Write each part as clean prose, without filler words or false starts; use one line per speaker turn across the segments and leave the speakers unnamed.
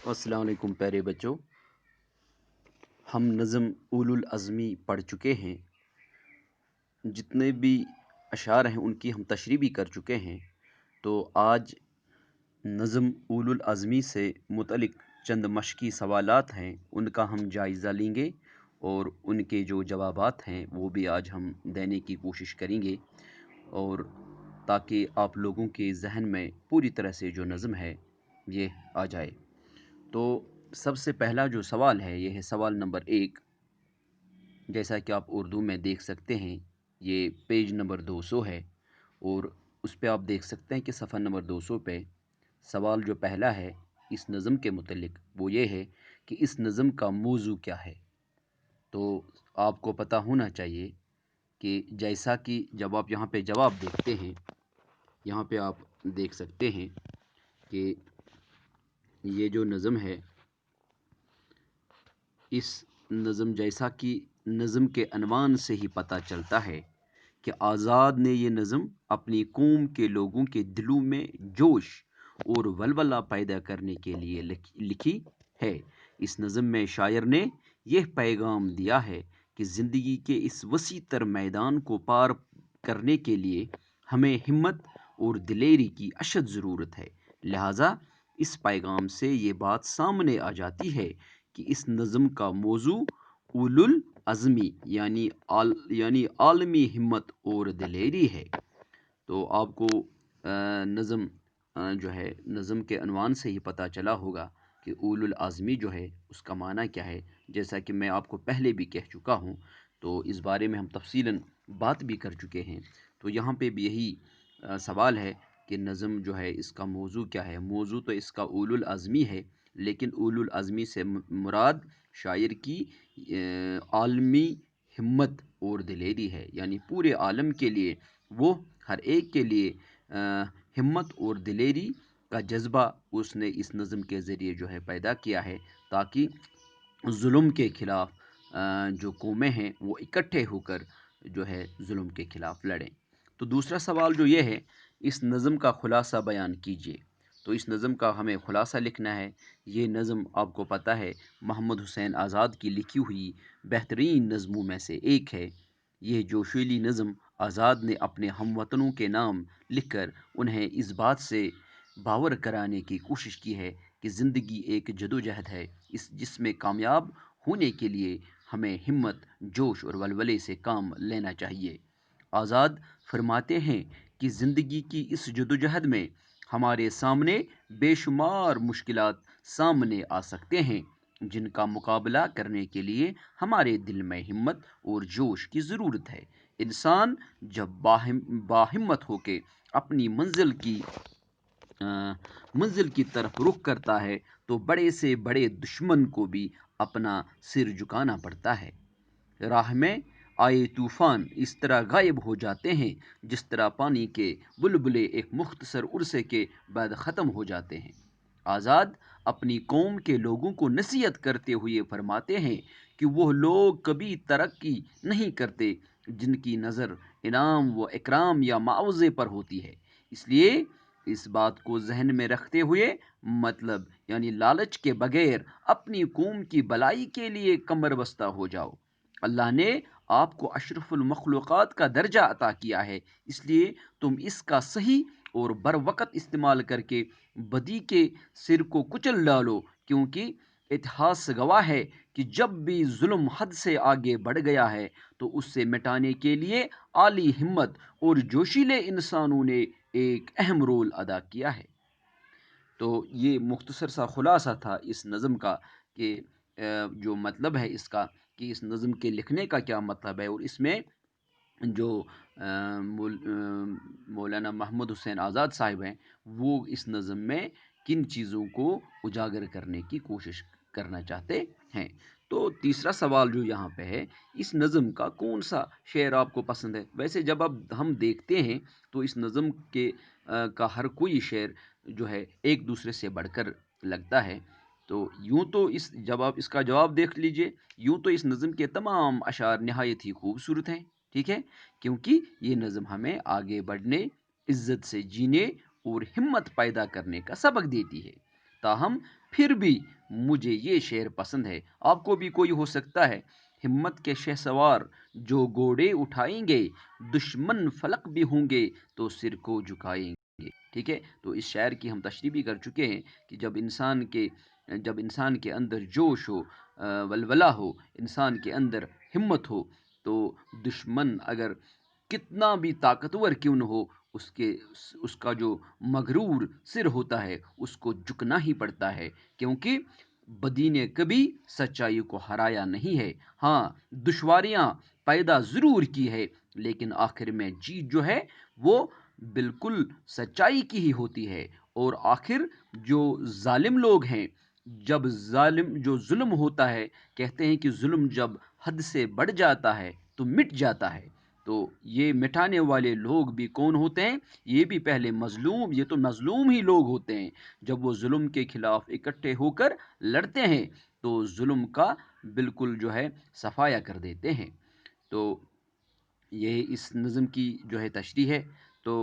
अस्सलाम वालेकुम प्यारे बच्चों। हम नज़म उलुल अज़मी पढ़ चुके हैं। जितने भी अशार हैं उनकी हम तशरीह भी कर चुके हैं। तो आज नज़म उलुल अज़मी से मुतलिक चंद मश्की सवालात हैं, उनका हम जायज़ा लेंगे और उनके जो जवाबात हैं वो भी आज हम देने की कोशिश करेंगे, और ताकि आप लोगों के ज़हन में पूरी तरह से जो नज़म है ये आ जाए। तो सबसे पहला जो सवाल है ये है सवाल नंबर 1। जैसा कि आप उर्दू में देख सकते हैं, ये पेज नंबर 200 है और उस पे आप देख सकते हैं कि सफ़ा नंबर 200 पे सवाल जो पहला है इस नज़म के मुतल्लिक वो ये है कि इस नज़म का मौजू क्या है। तो आपको पता होना चाहिए कि जैसा कि जब आप यहाँ पे जवाब देखते हैं, यहाँ पे आप देख सकते हैं कि ये जो नज़म है, इस नज़म जैसा कि नज़म के अनवान से ही पता चलता है कि आज़ाद ने ये नज़म अपनी कौम के लोगों के दिलों में जोश और वलवला पैदा करने के लिए लिखी है। इस नज़म में शायर ने यह पैगाम दिया है कि ज़िंदगी के इस वसी तर मैदान को पार करने के लिए हमें हिम्मत और दिलेरी की अशद ज़रूरत है। लिहाजा इस पैगाम से ये बात सामने आ जाती है कि इस नज़म का मौजू उलुल अज़मी यानी आलमी हिम्मत और दिलेरी है। तो आपको नज़म जो है नज़म के अनवान से ही पता चला होगा कि उलुल अज़मी जो है उसका माना क्या है। जैसा कि मैं आपको पहले भी कह चुका हूँ, तो इस बारे में हम तफसीलन बात भी कर चुके हैं। तो यहाँ पे भी यही सवाल है कि नज़म जो है इसका मौजू क्या है। मौजू तो इसका उलुल अज़मी है, लेकिन उलुल अज़मी से मुराद शायर की आलमी हिम्मत और दिलेरी है, यानी पूरे आलम के लिए, वो हर एक के लिए हिम्मत और दिलेरी का जज्बा उसने इस नज़म के ज़रिए जो है पैदा किया है, ताकि जुल्म के ख़िलाफ़ जो कौमें हैं वो इकट्ठे होकर जो है जुल्म के ख़िलाफ़ लड़ें। तो दूसरा सवाल जो ये है, इस नज़म का ख़ुलासा बयान कीजिए। तो इस नज़म का हमें ख़ुलासा लिखना है। ये नज़म आपको पता है मोहम्मद हुसैन आज़ाद की लिखी हुई बेहतरीन नज़मों में से एक है। ये जोशीली नज़म आज़ाद ने अपने हमवतनों के नाम लिखकर उन्हें इस बात से बावर कराने की कोशिश की है कि ज़िंदगी एक जदोजहद है, जिसमें कामयाब होने के लिए हमें हिम्मत, जोश और वलवले से काम लेना चाहिए। आज़ाद फरमाते हैं कि ज़िंदगी की इस जदोजहद में हमारे सामने बेशुमार मुश्किलात सामने आ सकते हैं, जिनका मुकाबला करने के लिए हमारे दिल में हिम्मत और जोश की ज़रूरत है। इंसान जब बाहिम्मत होके अपनी मंजिल की तरफ रुख करता है, तो बड़े से बड़े दुश्मन को भी अपना सिर झुकाना पड़ता है। राह में आए तूफान इस तरह गायब हो जाते हैं जिस तरह पानी के बुलबुले एक मुख्तसर उरसे के बाद ख़त्म हो जाते हैं। आज़ाद अपनी कौम के लोगों को नसीहत करते हुए फरमाते हैं कि वह लोग कभी तरक्की नहीं करते जिनकी नज़र इनाम व इकराम या मुआवजे पर होती है। इसलिए इस बात को जहन में रखते हुए, मतलब यानी लालच के बगैर, अपनी कौम की भलाई के लिए कमर बस्ता हो जाओ। अल्लाह ने आपको अशरफुल मखलूक़ात का दर्जा अता किया है, इसलिए तुम इसका सही और बर वक़्त इस्तेमाल करके बदी के सिर को कुचल डालो, क्योंकि इतिहास गवाह है कि जब भी जुल्म हद से आगे बढ़ गया है, तो उससे मिटाने के लिए आली हिम्मत और जोशीले इंसानों ने एक अहम रोल अदा किया है। तो ये मुख्तसर सा खुलासा था इस नज़म का कि जो मतलब है इसका, कि इस नज़म के लिखने का क्या मतलब है, और इसमें जो मौलाना महमूद हुसैन आज़ाद साहिब हैं, वो इस नज़म में किन चीज़ों को उजागर करने की कोशिश करना चाहते हैं। तो तीसरा सवाल जो यहाँ पे है, इस नज़म का कौन सा शेर आपको पसंद है। वैसे जब अब हम देखते हैं तो इस नज़म के का हर कोई शेर जो है एक दूसरे से बढ़कर लगता है। तो यूँ तो इस जब आप इसका जवाब देख लीजिए, यूँ तो इस नज़म के तमाम अशार नहायत ही खूबसूरत हैं, ठीक है? क्योंकि ये नज़म हमें आगे बढ़ने, इज़्ज़त से जीने और हिम्मत पैदा करने का सबक देती है। تاہم پھر بھی مجھے یہ شعر پسند ہے۔ آپ کو بھی کوئی ہو سکتا ہے، ہمت کے شہسوار جو گھوڑے اٹھائیں گے، دشمن فلک بھی ہوں گے تو سر کو جھکائیں گے۔ ٹھیک ہے، تو اس شعر کی ہم تشریح بھی کر چکے ہیں کہ جب انسان کے اندر جوش ہو، ولولہ ہو، انسان کے اندر ہمت ہو، تو دشمن اگر کتنا بھی طاقتور کیوں نہ ہو، اس کا جو مغرور سر ہوتا ہے اس کو جھکنا ہی پڑتا ہے، کیونکہ بدی نے کبھی سچائی کو ہرایا نہیں ہے۔ ہاں، دشواریاں پیدا ضرور کی ہے، لیکن آخر میں جیت جو ہے وہ بالکل سچائی کی ہی ہوتی ہے۔ اور آخر جو ظالم لوگ ہیں، جو ظلم ہوتا ہے، کہتے ہیں کہ ظلم جب حد سے بڑھ جاتا ہے تو مٹ جاتا ہے۔ تو یہ مٹانے والے لوگ بھی کون ہوتے ہیں؟ یہ تو مظلوم ہی لوگ ہوتے ہیں۔ جب وہ ظلم کے خلاف اکٹھے ہو کر لڑتے ہیں تو ظلم کا بالکل جو ہے صفایا کر دیتے ہیں۔ تو یہ اس نظم کی جو ہے تشریح ہے۔ تو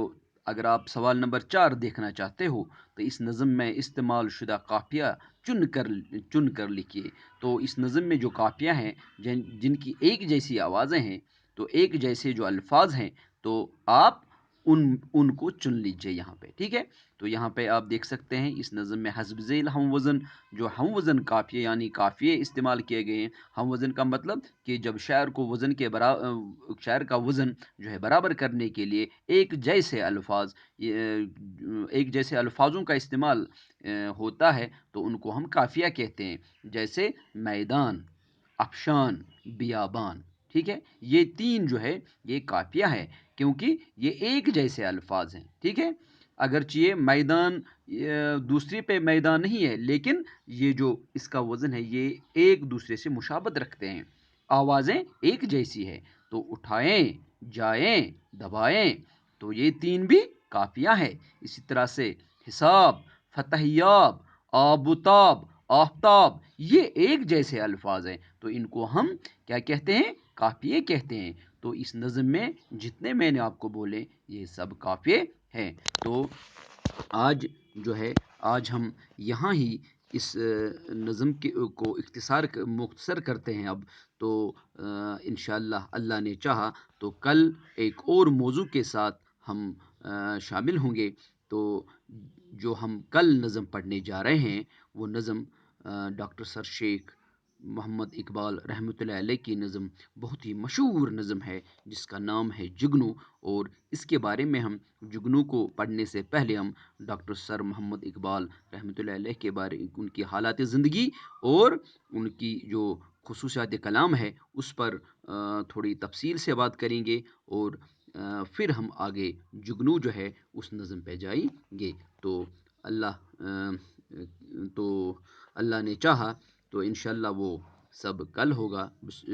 اگر آپ سوال نمبر 4 دیکھنا چاہتے ہو تو اس نظم میں استعمال شدہ قافیہ چن کر لکھیے۔ تو اس نظم میں جو قافیہ ہیں، جن کی ایک جیسی آوازیں ہیں، تو ایک جیسے جو الفاظ ہیں، تو آپ ان کو چن لیجئے یہاں پہ۔ ٹھیک ہے، تو یہاں پہ آپ دیکھ سکتے ہیں اس نظم میں حسب ذیل ہم وزن، جو ہم وزن قافیے یعنی قافیے استعمال کیے گئے ہیں۔ ہم وزن کا مطلب کہ جب شعر کا وزن جو ہے برابر کرنے کے لیے ایک جیسے الفاظوں کا استعمال ہوتا ہے تو ان کو ہم قافیہ کہتے ہیں، جیسے میدان، افشان، بیابان۔ ٹھیک ہے، یہ تین جو ہے یہ قافیہ ہے، کیونکہ یہ ایک جیسے الفاظ ہیں۔ ٹھیک ہے، اگرچہ یہ میدان دوسری پہ میدان نہیں ہے، لیکن یہ جو اس کا وزن ہے یہ ایک دوسرے سے مشابہت رکھتے ہیں، آوازیں ایک جیسی ہے۔ تو اٹھائیں، جائیں، دبائیں، تو یہ تین بھی قافیہ ہے۔ اسی طرح سے حساب، فتح یاب، آب و تاب، آفتاب، یہ ایک جیسے الفاظ ہیں، تو ان کو ہم کیا کہتے ہیں؟ قافیے کہتے ہیں۔ تو اس نظم میں جتنے میں نے آپ کو بولے یہ سب قافیے ہیں۔ تو آج ہم یہاں ہی اس نظم کو مختصر کرتے ہیں اب۔ تو انشاءاللہ اللہ نے چاہا تو کل ایک اور موضوع کے ساتھ ہم شامل ہوں گے۔ تو جو ہم کل نظم پڑھنے جا رہے ہیں وہ نظم ڈاکٹر سر شیخ محمد اقبال رحمۃ اللہ علیہ کی نظم، بہت ہی مشہور نظم ہے جس کا نام ہے جگنو۔ اور اس کے بارے میں ہم جگنو کو پڑھنے سے پہلے ہم ڈاکٹر سر محمد اقبال رحمۃ اللہ علیہ کے بارے، ان کی حالات زندگی اور ان کی جو خصوصیات کلام ہے اس پر تھوڑی تفصیل سے بات کریں گے، اور پھر ہم آگے جگنو جو ہے اس نظم پہ جائیں گے۔ تو اللہ نے چاہا تو انشاءاللہ وہ سب کل ہوگا،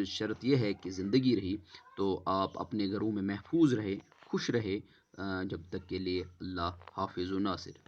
شرط یہ ہے کہ زندگی رہی۔ تو آپ اپنے گھروں میں محفوظ رہے، خوش رہے، جب تک کے لیے اللہ حافظ و ناصر۔